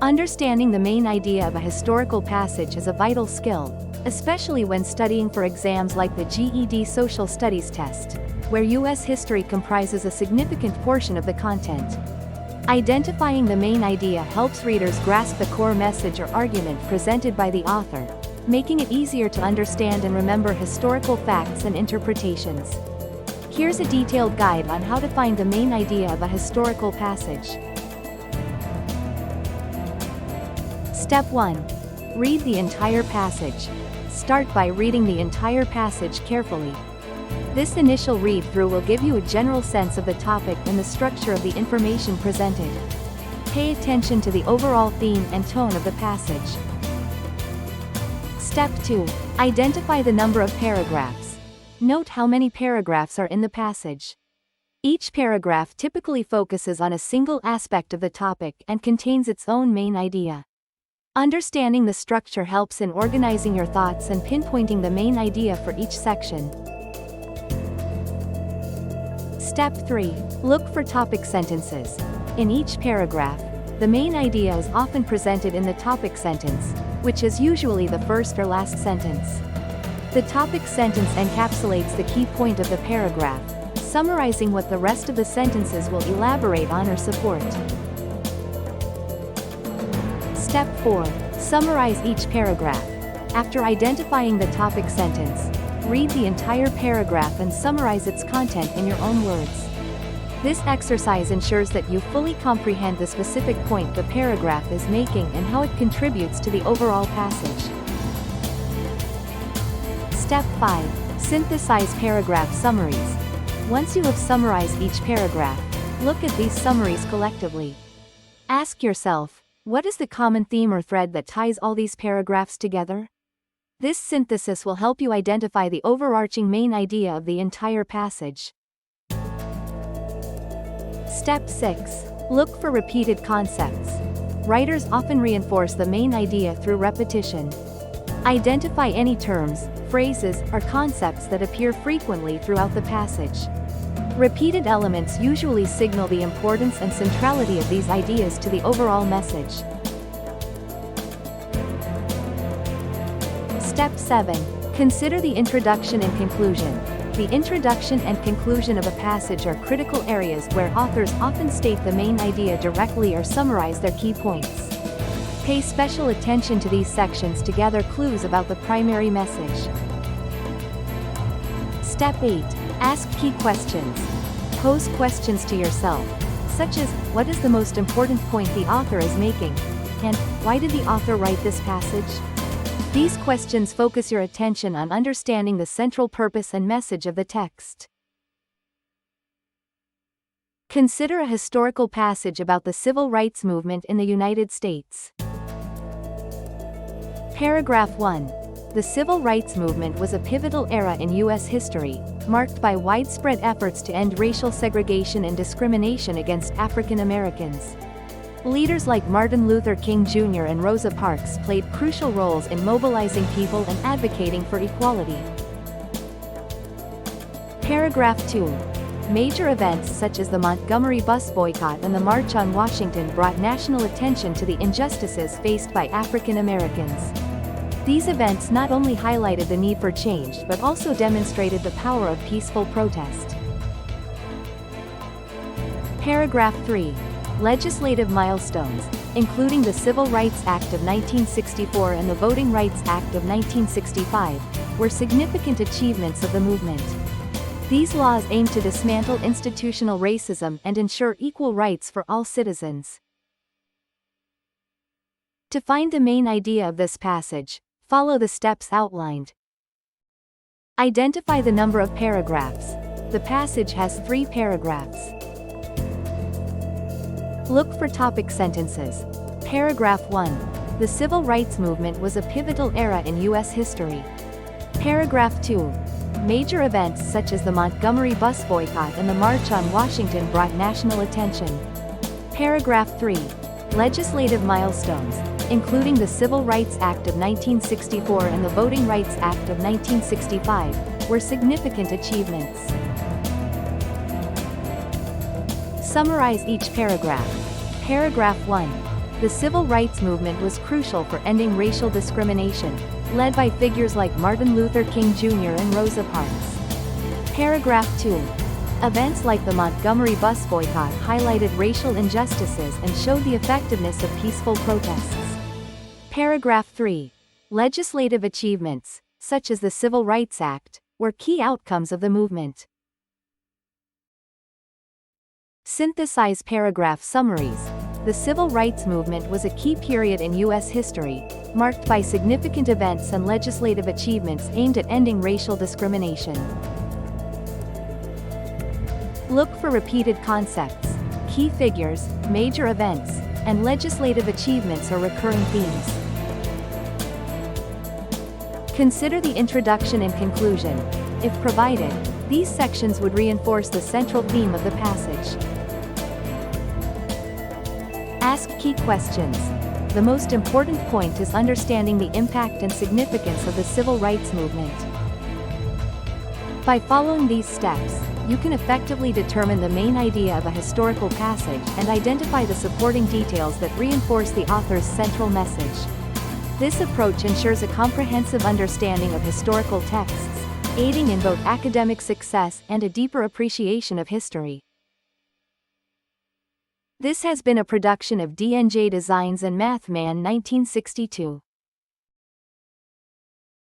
Understanding the main idea of a historical passage is a vital skill, especially when studying for exams like the GED Social Studies test, where U.S. history comprises a significant portion of the content. Identifying the main idea helps readers grasp the core message or argument presented by the author, making it easier to understand and remember historical facts and interpretations. Here's a detailed guide on how to find the main idea of a historical passage. Step 1. Read the entire passage. Start by reading the entire passage carefully. This initial read-through will give you a general sense of the topic and the structure of the information presented. Pay attention to the overall theme and tone of the passage. Step 2. Identify the number of paragraphs. Note how many paragraphs are in the passage. Each paragraph typically focuses on a single aspect of the topic and contains its own main idea. Understanding the structure helps in organizing your thoughts and pinpointing the main idea for each section. Step 3. Look for topic sentences. In each paragraph, the main idea is often presented in the topic sentence, which is usually the first or last sentence. The topic sentence encapsulates the key point of the paragraph, summarizing what the rest of the sentences will elaborate on or support. Step 4. Summarize each paragraph. After identifying the topic sentence, read the entire paragraph and summarize its content in your own words. This exercise ensures that you fully comprehend the specific point the paragraph is making and how it contributes to the overall passage. Step 5. Synthesize paragraph summaries. Once you have summarized each paragraph, look at these summaries collectively. Ask yourself, what is the common theme or thread that ties all these paragraphs together? This synthesis will help you identify the overarching main idea of the entire passage. Step 6. Look for repeated concepts. Writers often reinforce the main idea through repetition. Identify any terms, phrases, or concepts that appear frequently throughout the passage. Repeated elements usually signal the importance and centrality of these ideas to the overall message. Step 7. Consider the introduction and conclusion. The introduction and conclusion of a passage are critical areas where authors often state the main idea directly or summarize their key points. Pay special attention to these sections to gather clues about the primary message. Step 8. Ask key questions. Pose questions to yourself, such as, what is the most important point the author is making? And, why did the author write this passage? These questions focus your attention on understanding the central purpose and message of the text. Consider a historical passage about the civil rights movement in the United States. Paragraph 1. The civil rights movement was a pivotal era in U.S. history, marked by widespread efforts to end racial segregation and discrimination against African Americans. Leaders like Martin Luther King Jr. and Rosa Parks played crucial roles in mobilizing people and advocating for equality. Paragraph 2. Major events such as the Montgomery bus boycott and the March on Washington brought national attention to the injustices faced by African Americans. These events not only highlighted the need for change but also demonstrated the power of peaceful protest. Paragraph 3. Legislative milestones, including the Civil Rights Act of 1964 and the Voting Rights Act of 1965, were significant achievements of the movement. These laws aim to dismantle institutional racism and ensure equal rights for all citizens. To find the main idea of this passage, follow the steps outlined. Identify the number of paragraphs. The passage has 3 paragraphs. Look for topic sentences. Paragraph 1. The civil rights movement was a pivotal era in U.S. history. Paragraph 2. Major events such as the Montgomery bus boycott and the March on Washington brought national attention. Paragraph 3. Legislative milestones, including the Civil Rights Act of 1964 and the Voting Rights Act of 1965, were significant achievements. Summarize each paragraph. Paragraph 1. The civil rights movement was crucial for ending racial discrimination, led by figures like Martin Luther King Jr. and Rosa Parks. Paragraph 2. Events like the Montgomery bus boycott highlighted racial injustices and showed the effectiveness of peaceful protests. Paragraph 3. Legislative achievements, such as the Civil Rights Act, were key outcomes of the movement. Synthesize paragraph summaries. The civil rights movement was a key period in U.S. history, marked by significant events and legislative achievements aimed at ending racial discrimination. Look for repeated concepts, key figures, major events, and legislative achievements or recurring themes. Consider the introduction and conclusion. If provided, these sections would reinforce the central theme of the passage. Ask key questions. The most important point is understanding the impact and significance of the civil rights movement. By following these steps, you can effectively determine the main idea of a historical passage and identify the supporting details that reinforce the author's central message. This approach ensures a comprehensive understanding of historical texts, aiding in both academic success and a deeper appreciation of history. This has been a production of D&J Designs and MathMan 1962.